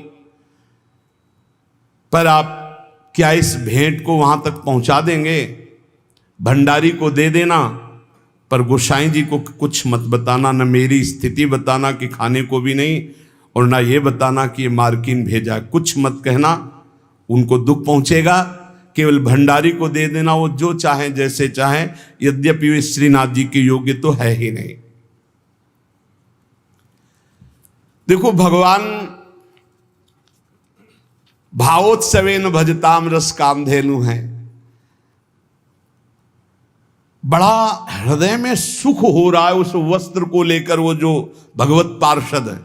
पर आप क्या इस भेंट को वहां तक पहुंचा देंगे? भंडारी को दे देना, पर गोसाई जी को कुछ मत बताना, न मेरी स्थिति बताना कि खाने को भी नहीं, और ना ये बताना कि ये मार्किन भेजा। कुछ मत कहना, उनको दुख पहुंचेगा। केवल भंडारी को दे देना, वो जो चाहे जैसे चाहे, यद्यपि वे श्रीनाथ जी के योग्य तो है ही नहीं। देखो, भगवान भावोत्सवेन भजताम रस कामधेनु है। बड़ा हृदय में सुख हो रहा है उस वस्त्र को लेकर। वो जो भगवत पार्षद है,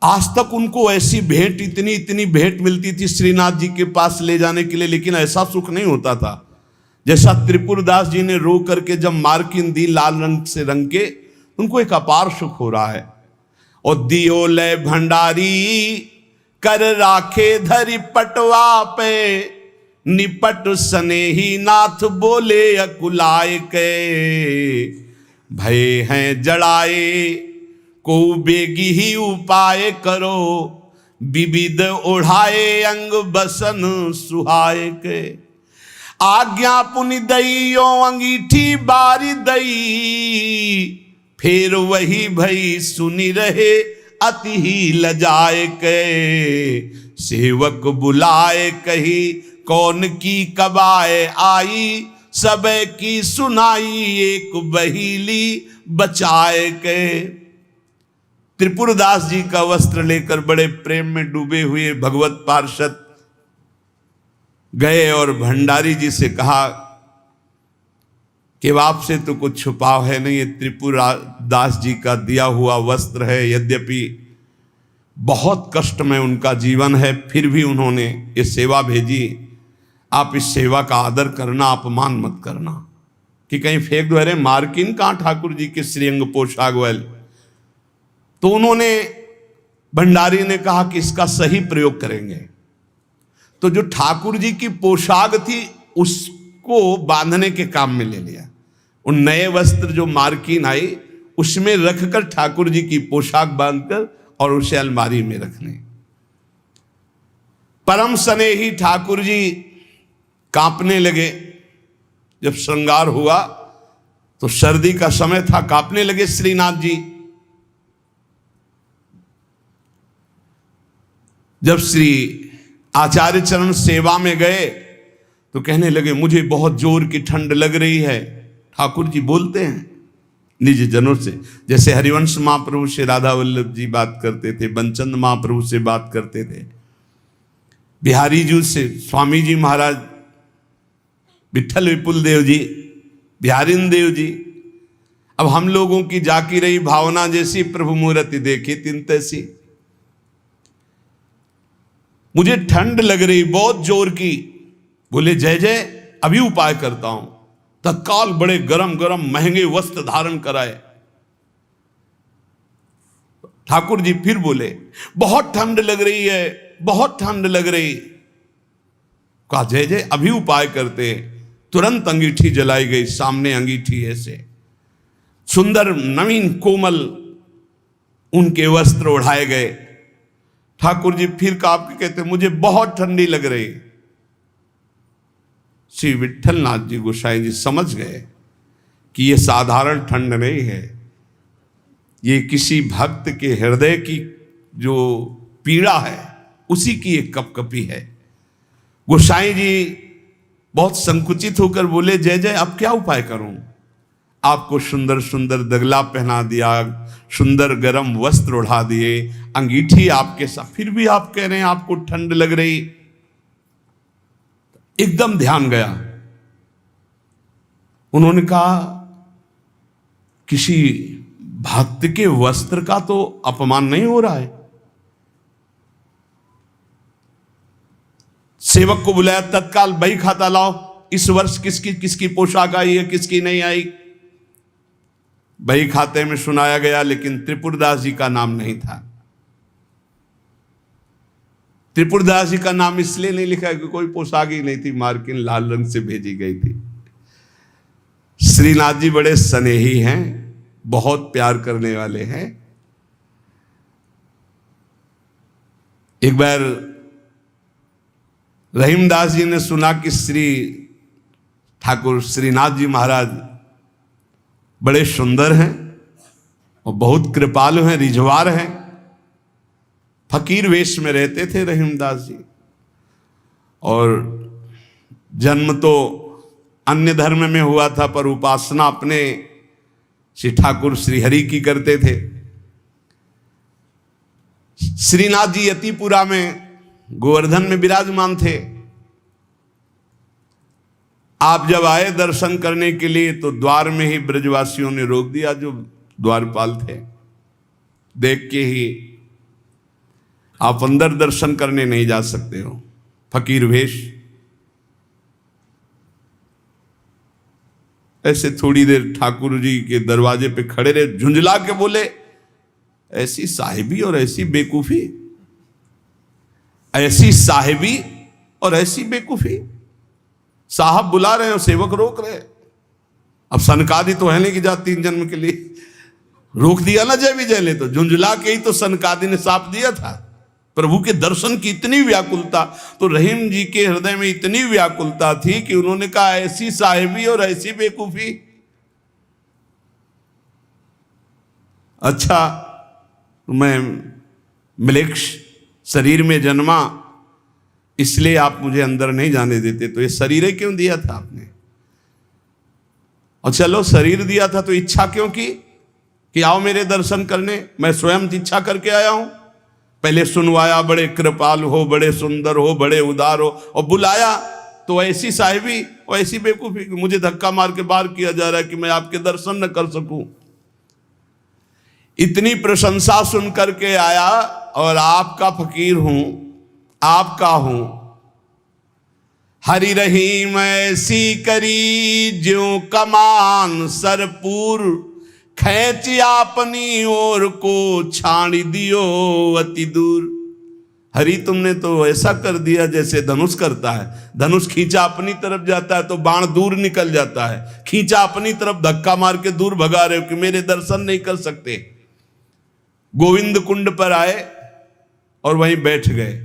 आज तक उनको ऐसी भेंट, इतनी इतनी भेंट मिलती थी श्रीनाथ जी के पास ले जाने के लिए, लेकिन ऐसा सुख नहीं होता था जैसा त्रिपुरदास जी ने रो करके जब मार्किन दी लाल रंग से रंग के, उनको एक अपार सुख हो रहा है। और दियो ले भंडारी कर राखे धरि पटवा पे, निपट स्नेही नाथ बोले अकुलाय के। भय हैं जड़ाए को बेगी ही उपाय करो, विविध ओढ़ाए अंग बसन सुहाय के। आज्ञा पुनि दइयो अंगीठी बारी दई, फिर वही भई सुनी रहे अति ही लजाए के। सेवक बुलाए कही कौन की कबाए आई, सब की सुनाई एक बहीली बचाए के। त्रिपुरदास जी का वस्त्र लेकर बड़े प्रेम में डूबे हुए भगवत पार्षद गए और भंडारी जी से कहा कि आपसे तो कुछ छुपाव है नहीं, ये त्रिपुरदास जी का दिया हुआ वस्त्र है। यद्यपि बहुत कष्ट में उनका जीवन है, फिर भी उन्होंने ये सेवा भेजी। आप इस सेवा का आदर करना, अपमान मत करना कि कहीं फेंक दो। अरे मार्किन कहाँ ठाकुर जी के श्रीअंग पोशाक वाले। तो उन्होंने, भंडारी ने कहा कि इसका सही प्रयोग करेंगे। तो जो ठाकुर जी की पोशाक थी उसको बांधने के काम में ले लिया। उन नए वस्त्र जो मार्किन आई उसमें रखकर ठाकुर जी की पोशाक बांधकर और उसे अलमारी में रखने। परम स्नेही ठाकुर जी कांपने लगे। जब श्रृंगार हुआ तो सर्दी का समय था, कांपने लगे श्रीनाथ जी। जब श्री आचार्य चरण सेवा में गए तो कहने लगे मुझे बहुत जोर की ठंड लग रही है। ठाकुर जी बोलते हैं निज जनों से, जैसे हरिवंश महाप्रभु से राधा वल्लभ जी बात करते थे, बंचंद महाप्रभु से बात करते थे, बिहारी जी से स्वामी जी महाराज, विठल विपुल देव जी, बिहारिन देव जी। अब हम लोगों की जाकी रही भावना जैसी प्रभु मूर्ति देखी तिन तैसी। मुझे ठंड लग रही बहुत जोर की, बोले जय जय अभी उपाय करता हूं। तत्काल बड़े गरम गरम महंगे वस्त्र धारण कराए। ठाकुर जी फिर बोले बहुत ठंड लग रही है, बहुत ठंड लग रही। कहा जय जय अभी उपाय करते। तुरंत अंगीठी जलाई गई, सामने अंगीठी ऐसे सुंदर नवीन कोमल उनके वस्त्र उड़ाए गए। ठाकुर जी फिर काप के कहते मुझे बहुत ठंडी लग रही। श्री विठल नाथ जी गोसाई जी समझ गए कि ये साधारण ठंड नहीं है, ये किसी भक्त के हृदय की जो पीड़ा है उसी की एक कपकपी है। गोसाई जी बहुत संकुचित होकर बोले जय जय अब क्या उपाय करूं। आपको सुंदर सुंदर दगला पहना दिया, सुंदर गरम वस्त्र उड़ा दिए, अंगीठी आपके साथ, फिर भी आप कह रहे हैं आपको ठंड लग रही। एकदम ध्यान गया। उन्होंने कहा किसी भक्त के वस्त्र का तो अपमान नहीं हो रहा है। सेवक को बुलाया, तत्काल बही खाता लाओ, इस वर्ष किसकी किसकी पोशाक आई है किसकी नहीं आई। बही खाते में सुनाया गया, लेकिन त्रिपुरदास जी का नाम नहीं था। त्रिपुरदास जी का नाम इसलिए नहीं लिखा कि कोई पोशाक ही नहीं थी, मार्किन लाल रंग से भेजी गई थी। श्रीनाथ जी बड़े स्नेही हैं, बहुत प्यार करने वाले हैं। एक बार रहीमदास जी ने सुना कि श्री ठाकुर श्रीनाथ जी महाराज बड़े सुंदर हैं और बहुत कृपालु हैं, रिझवार हैं। फकीर वेश में रहते थे रहीमदास जी, और जन्म तो अन्य धर्म में हुआ था पर उपासना अपने श्री ठाकुर श्री हरि की करते थे। श्रीनाथ जी यतिपुरा में गोवर्धन में विराजमान थे। आप जब आए दर्शन करने के लिए तो द्वार में ही ब्रजवासियों ने रोक दिया, जो द्वारपाल थे। देख के ही आप अंदर दर्शन करने नहीं जा सकते हो, फकीर वेश। ऐसे थोड़ी देर ठाकुर जी के दरवाजे पे खड़े रहे, झुंझला के बोले ऐसी साहिबी और ऐसी बेकूफी, ऐसी साहिबी और ऐसी बेकूफी। साहब बुला रहे हैं, सेवक रोक रहे। अब सनकादि तो है नहीं कि जा 3 जन्म के लिए रोक दिया ना जय विजय ने, तो झुंझला के ही तो सनकादि ने साप दिया था। प्रभु के दर्शन की इतनी व्याकुलता, तो रहीम जी के हृदय में इतनी व्याकुलता थी कि उन्होंने कहा ऐसी साहिबी और ऐसी बेकूफी। अच्छा, मैं म्लेच्छ शरीर में जन्मा, इसलिए आप मुझे अंदर नहीं जाने देते, तो ये शरीर क्यों दिया था आपने? और चलो शरीर दिया था तो इच्छा क्यों की कि आओ मेरे दर्शन करने? मैं स्वयं इच्छा करके आया हूं। पहले सुनवाया, बड़े कृपाल हो, बड़े सुंदर हो, बड़े उदार हो, और बुलाया तो ऐसी साहिबी और ऐसी बेवकूफी, मुझे धक्का मार के बाहर किया जा रहा है कि मैं आपके दर्शन न कर सकूं। इतनी प्रशंसा सुन करके आया और आपका फकीर हूं, आपका हूं। हरि रहीम ऐसी करी ज्यों कमान सरपूर, खैच अपनी ओर को छाड़ी दियो अति दूर। हरि तुमने तो ऐसा कर दिया जैसे धनुष करता है। धनुष खींचा अपनी तरफ जाता है तो बाण दूर निकल जाता है, खींचा अपनी तरफ धक्का मार के दूर भगा रहे हो कि मेरे दर्शन नहीं कर सकते। गोविंद कुंड पर आए और वहीं बैठ गए।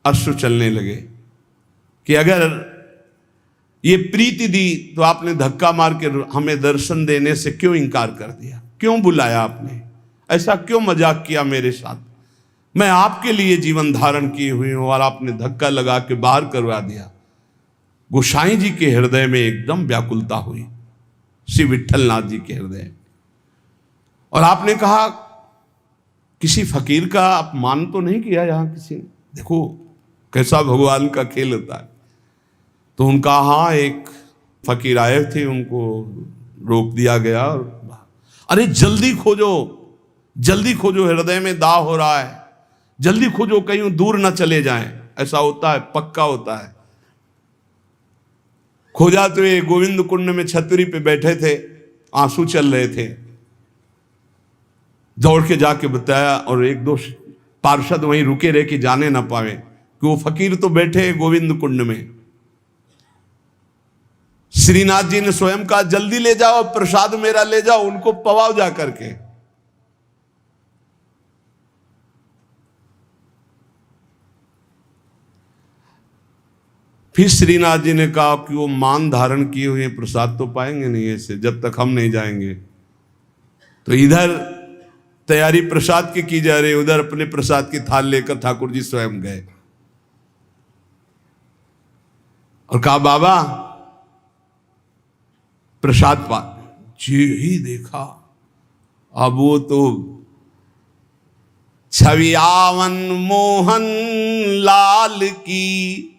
अश्रु चलने लगे कि अगर ये प्रीति दी तो आपने धक्का मार के हमें दर्शन देने से क्यों इनकार कर दिया? क्यों बुलाया आपने? ऐसा क्यों मजाक किया मेरे साथ? मैं आपके लिए जीवन धारण किए हुई हूं, और आपने धक्का लगा के बाहर करवा दिया। गोसाई जी के हृदय में एकदम व्याकुलता हुई, श्री विट्ठलनाथ जी के हृदय। और आपने कहा किसी फकीर का अपमान तो नहीं किया यहां किसी ने? देखो कैसा भगवान का खेल होता है। तो उनका हाँ, एक फकीर आए थे, उनको रोक दिया गया। अरे जल्दी खोजो, जल्दी खोजो, हृदय में दाह हो रहा है, जल्दी खोजो, कहीं दूर ना चले जाएं। ऐसा होता है, पक्का होता है। खोजा तो ये गोविंद कुंड में छतरी पे बैठे थे, आंसू चल रहे थे। दौड़ के जाके बताया, और एक दो पार्षद वहीं रुके रहे कि जाने ना पावे कि वो फकीर तो बैठे गोविंद कुंड में। श्रीनाथ जी ने स्वयं कहा जल्दी ले जाओ, प्रसाद मेरा ले जाओ, उनको पवाओ जा करके। फिर श्रीनाथ जी ने कहा कि वो मान धारण किए हुए प्रसाद तो पाएंगे नहीं ऐसे, जब तक हम नहीं जाएंगे। तो इधर तैयारी प्रसाद की जा रही, उधर अपने प्रसाद की थाल लेकर ठाकुर जी स्वयं गए और कहा बाबा प्रसाद पा। जी ही देखा, अब वो तो छवियावन मोहन लाल की,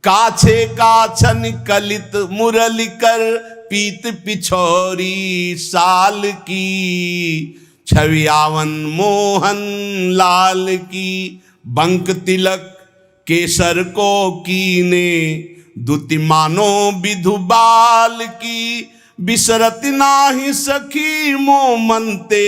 काछे काछन कलित मुरली कर, पीत पिछोरी साल की। छवियावन मोहन लाल की, बंक तिलक केसर को कीने, दुति मानो विधु बाल की। बिसरत नाही सखी मोमनते,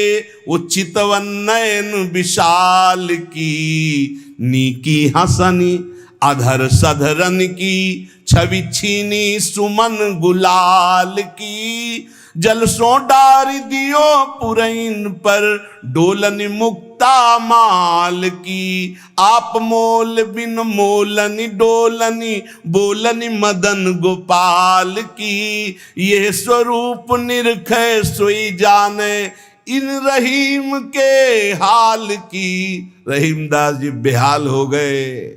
उचितवन नयन विशाल की। नीकी हसनी अधर सधरन की, छवि छीनी सुमन गुलाल की। जलसों डार दियो पुरैन पर, डोलन मुक्ता माल की। आप मोल बिन मोलनी डोलनी, बोलनी मदन गोपाल की। ये स्वरूप निरखै सोई जाने, इन रहीम के हाल की। रहीमदास जी बेहाल हो गए।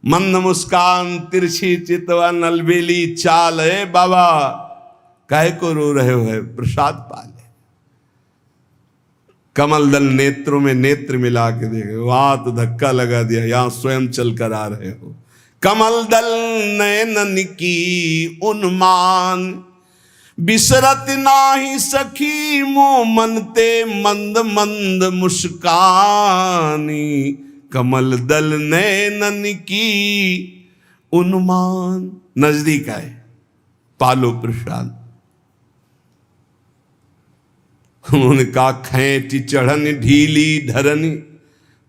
मंद मुस्कान, तिरछी चितवन, अलबेली चाल, है बाबा काहे को रो रहे हो? है प्रसाद पाले। कमल दल नेत्रों में नेत्र मिला के देखे, वहां तो धक्का लगा दिया, यहां स्वयं चल कर आ रहे हो। कमल दल नयनन की उन्मान, बिसरत नाही सखी मोमनते, मंद मंद मुस्कानी। कमल दल नैनन की उन्मान, नजदीक आए, पालो प्रसाद। उन्होंने कहा खैंची चढ़न ढीली धरनी,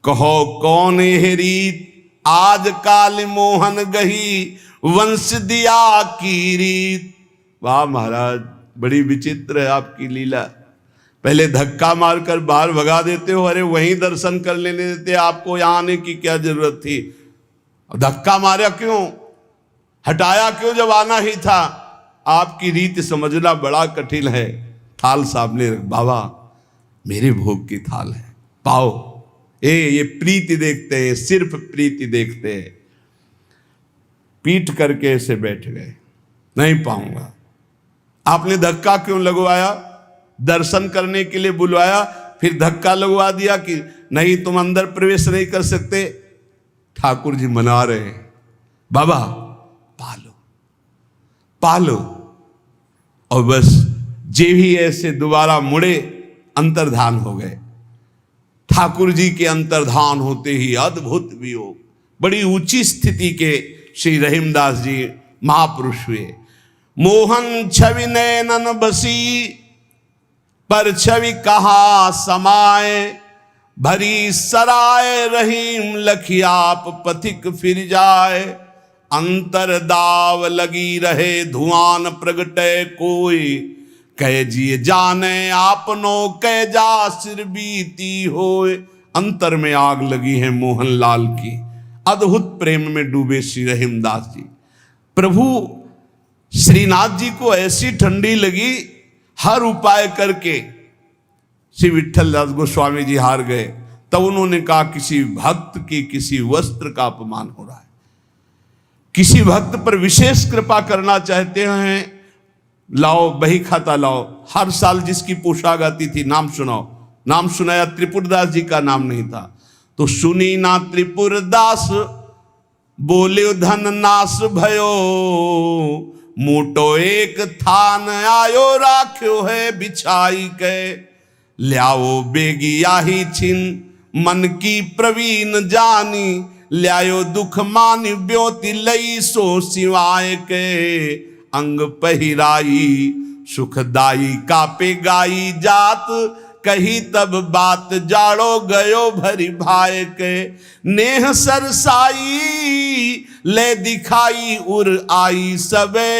कहो कौन है रीत। आज काल मोहन गही, वंश दिया की रीत। वाह महाराज, बड़ी विचित्र है आपकी लीला। पहले धक्का मारकर बाहर भगा देते हो, अरे वहीं दर्शन कर लेने देते, आपको यहां आने की क्या जरूरत थी? धक्का मारा क्यों, हटाया क्यों जब आना ही था? आपकी रीत समझना बड़ा कठिन है। थाल सामने रख, बाबा मेरे भोग की थाल है, पाओ। ये प्रीति देखते हैं, सिर्फ प्रीति देखते हैं। पीट करके ऐसे बैठ गए, नहीं पाऊंगा। आपने धक्का क्यों लगवाया? दर्शन करने के लिए बुलवाया, फिर धक्का लगवा दिया कि नहीं तुम अंदर प्रवेश नहीं कर सकते। ठाकुर जी मना रहे हैं, बाबा पालो पालो। और बस जे भी ऐसे दोबारा मुड़े, अंतर्धान हो गए। ठाकुर जी के अंतर्धान होते ही अद्भुत वियोग, बड़ी ऊंची स्थिति के श्री रहीमदास जी महापुरुष हुए। मोहन छवि नैनन बसी, पर छवि कहा समाए। भरी सराय रहीम लखियाप, पथिक फिर जाए। अंतर दाव लगी रहे, धुआं प्रगटे कोई। कह जिए जाने आपनो, कह जा सिर बीती होए। अंतर में आग लगी है मोहनलाल की। अद्भुत प्रेम में डूबे श्री रहीमदास जी। प्रभु श्रीनाथ जी को ऐसी ठंडी लगी, हर उपाय करके श्री विट्ठलदास गोस्वामी जी हार गए। तब उन्होंने कहा किसी भक्त की किसी वस्त्र का अपमान हो रहा है, किसी भक्त पर विशेष कृपा करना चाहते हैं, लाओ बही खाता लाओ। हर साल जिसकी पोशाक आती थी नाम सुनाओ, नाम सुनाया, त्रिपुरदास जी का नाम नहीं था। तो सुनी ना त्रिपुरदास बोले धन नाश भयो, मोटो एक थान आयो राख्यो है बिछाई के, ल्याओ बेगिया ही छिन मन की प्रवीण जानी, ल्यायो दुख मान ब्योति लई सो सिवाय के, अंग पहिराई सुखदाई कापे गाई जात, कही तब बात जाड़ो गयो भरी भाई के, नेह सरसाई ले दिखाई उर आई सबे,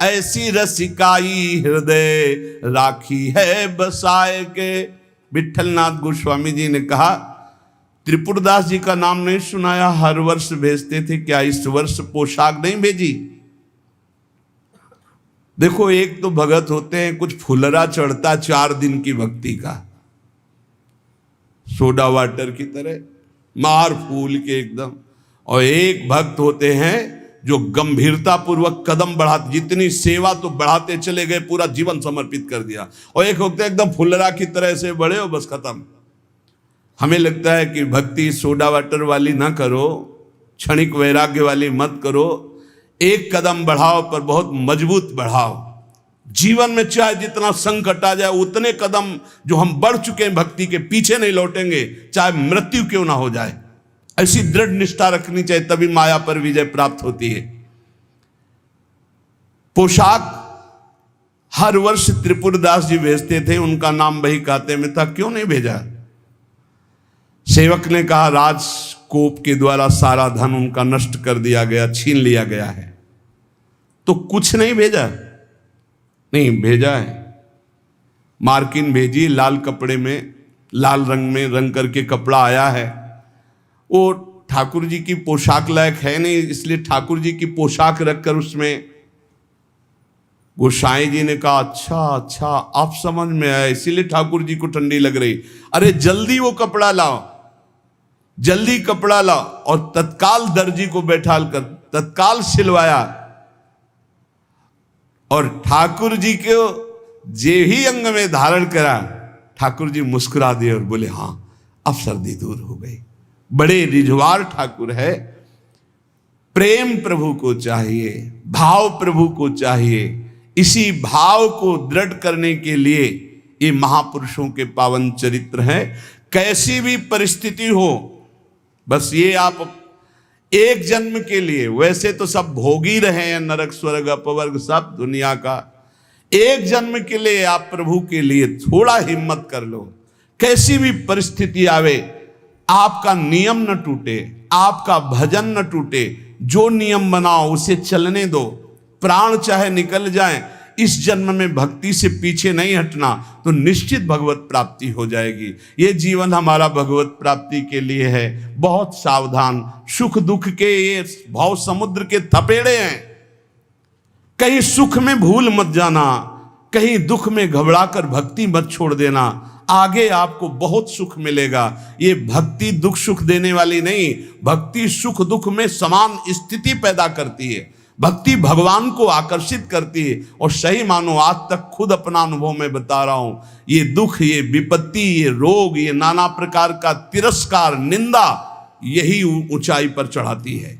ऐसी रसिकाई हृदय राखी है बसाए के। विठलनाथ गोस्वामी जी ने कहा त्रिपुरदास जी का नाम नहीं सुनाया, हर वर्ष भेजते थे, क्या इस वर्ष पोशाक नहीं भेजी? देखो एक तो भगत होते हैं कुछ फुलरा चढ़ता 4 दिन की भक्ति का, सोडा वाटर की तरह मार फूल के एकदम, और एक भक्त होते हैं जो गंभीरता पूर्वक कदम बढ़ाते, जितनी सेवा तो बढ़ाते चले गए, पूरा जीवन समर्पित कर दिया, और एक होते हैं एकदम फुलरा की तरह से बड़े हो बस खत्म। हमें लगता है कि भक्ति सोडा वाटर वाली ना करो, क्षणिक वैराग्य वाली मत करो, एक कदम बढ़ाओ पर बहुत मजबूत बढ़ाओ। जीवन में चाहे जितना संकट आ जाए उतने कदम जो हम बढ़ चुके हैं भक्ति के, पीछे नहीं लौटेंगे, चाहे मृत्यु क्यों ना हो जाए। ऐसी दृढ़ निष्ठा रखनी चाहिए, तभी माया पर विजय प्राप्त होती है। पोशाक हर वर्ष त्रिपुरदास जी भेजते थे, उनका नाम बही खाते में था, क्यों नहीं भेजा? सेवक ने कहा राजकोप के द्वारा सारा धन उनका नष्ट कर दिया गया, छीन लिया गया है, तो कुछ नहीं भेजा? नहीं भेजा है। मार्किन भेजी, लाल कपड़े में, लाल रंग में रंग करके कपड़ा आया है, वो ठाकुर जी की पोशाक लायक है नहीं, इसलिए ठाकुर जी की पोशाक रखकर उसमें गोसाई जी ने कहा अच्छा आप समझ में आया, इसीलिए ठाकुर जी को ठंडी लग रही। अरे जल्दी वो कपड़ा लाओ, जल्दी कपड़ा लाओ, और तत्काल दर्जी को बैठाल कर तत्काल सिलवाया, और ठाकुर जी को जे ही अंग में धारण करा, ठाकुर जी मुस्कुरा दिए और बोले हाँ अब सर्दी दूर हो गई। बड़े रिझवार ठाकुर है। प्रेम प्रभु को चाहिए, भाव प्रभु को चाहिए, इसी भाव को दृढ़ करने के लिए ये महापुरुषों के पावन चरित्र हैं। कैसी भी परिस्थिति हो, बस ये आप एक जन्म के लिए, वैसे तो सब भोगी रहे हैं, नरक स्वर्ग अपवर्ग सब दुनिया का, एक जन्म के लिए आप प्रभु के लिए थोड़ा हिम्मत कर लो। कैसी भी परिस्थिति आवे, आपका नियम न टूटे, आपका भजन न टूटे, जो नियम बनाओ उसे चलने दो, प्राण चाहे निकल जाए, इस जन्म में भक्ति से पीछे नहीं हटना, तो निश्चित भगवत प्राप्ति हो जाएगी। ये जीवन हमारा भगवत प्राप्ति के लिए है। बहुत सावधान, सुख दुख के ये भाव समुद्र के थपेड़े हैं, कहीं सुख में भूल मत जाना, कहीं दुख में घबराकर भक्ति मत छोड़ देना, आगे आपको बहुत सुख मिलेगा। ये भक्ति दुख सुख देने वाली नहीं, भक्ति सुख दुख में समान स्थिति पैदा करती है, भक्ति भगवान को आकर्षित करती है। और सही मानो आज तक खुद अपना अनुभव में बता रहा हूं, ये दुख, ये विपत्ति, ये रोग, ये नाना प्रकार का तिरस्कार, निंदा, यही ऊंचाई पर चढ़ाती है।